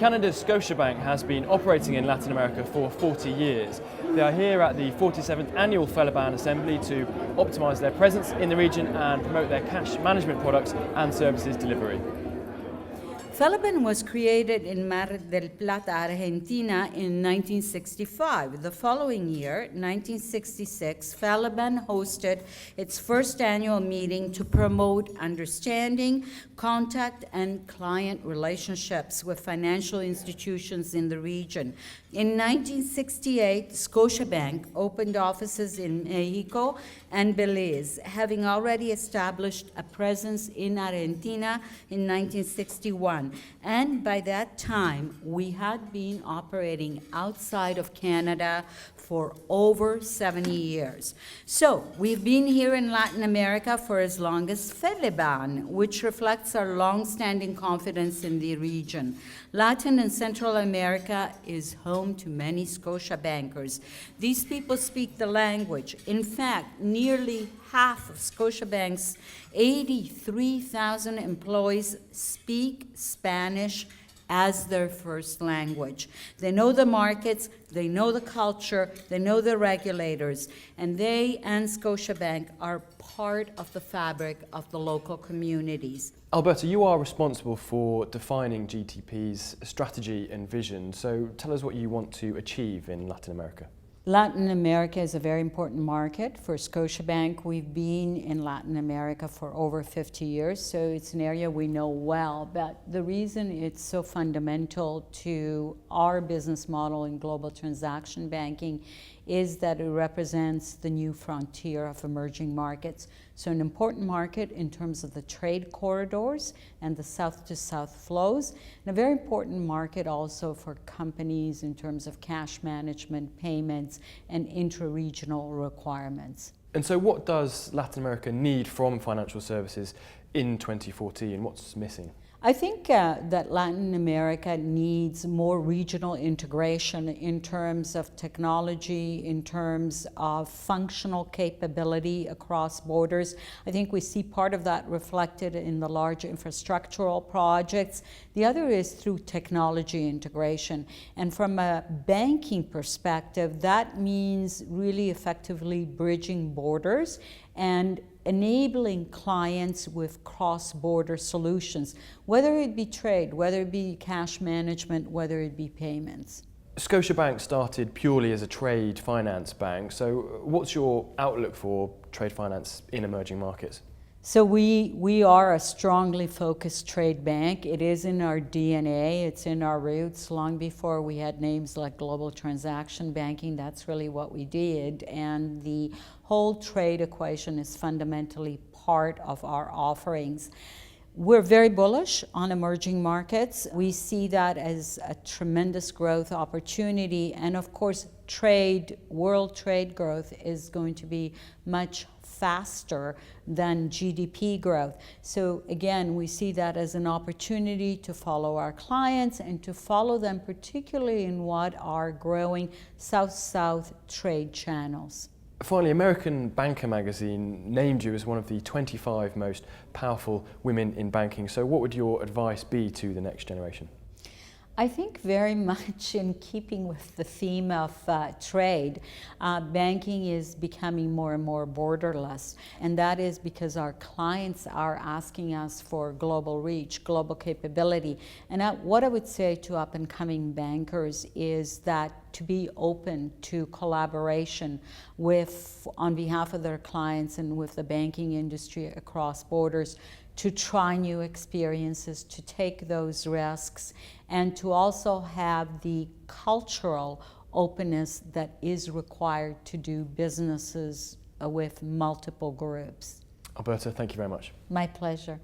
Canada's Scotiabank has been operating in Latin America for 40 years. They are here at the 47th Annual FELABAN Assembly to optimise their presence in the region and promote their cash management products and services delivery. FELABAN was created in Mar del Plata, Argentina in 1965. The following year, 1966, FELABAN hosted its first annual meeting to promote understanding, contact, and client relationships with financial institutions in the region. In 1968, Scotiabank opened offices in Mexico and Belize, having already established a presence in Argentina in 1961. And by that time, we had been operating outside of Canada for over 70 years. So we've been here in Latin America for as long as FELABAN, which reflects our long-standing confidence in the region. Latin and Central America is home to many Scotiabankers. These people speak the language. In fact, nearly half of Scotiabank's 83,000 employees speak Spanish as their first language. They know the markets, they know the culture, they know the regulators, and they and Scotiabank are part of the fabric of the local communities. Alberta, you are responsible for defining GTP's strategy and vision, so tell us what you want to achieve in Latin America. Latin America is a very important market for Scotiabank. We've been in Latin America for over 50 years, so it's an area we know well. But the reason it's so fundamental to our business model in global transaction banking is that it represents the new frontier of emerging markets. So an important market in terms of the trade corridors and the south-to-south flows, and a very important market also for companies in terms of cash management, payments, and intra-regional requirements. And so what does Latin America need from financial services in 2014? What's missing? I think that Latin America needs more regional integration in terms of technology, in terms of functional capability across borders. I think we see part of that reflected in the large infrastructural projects. The other is through technology integration. And from a banking perspective, that means really effectively bridging borders and enabling clients with cross-border solutions, whether it be trade, whether it be cash management, whether it be payments. Scotiabank started purely as a trade finance bank, so what's your outlook for trade finance in emerging markets? So we are a strongly focused trade bank. It is in our DNA, it's in our roots. Long before we had names like global transaction banking, that's really what we did. And the whole trade equation is fundamentally part of our offerings. We're very bullish on emerging markets. We see that as a tremendous growth opportunity. And of course, world trade growth is going to be much faster than GDP growth. So again, we see that as an opportunity to follow our clients and to follow them particularly in what are growing South-South trade channels. Finally, American Banker magazine named you as one of the 25 most powerful women in banking. So what would your advice be to the next generation? I think very much in keeping with the theme of trade, banking is becoming more and more borderless. And that is because our clients are asking us for global reach, global capability. And what I would say to up-and-coming bankers is that to be open to collaboration on behalf of their clients and with the banking industry across borders, to try new experiences, to take those risks, and to also have the cultural openness that is required to do businesses with multiple groups. Alberta, thank you very much. My pleasure.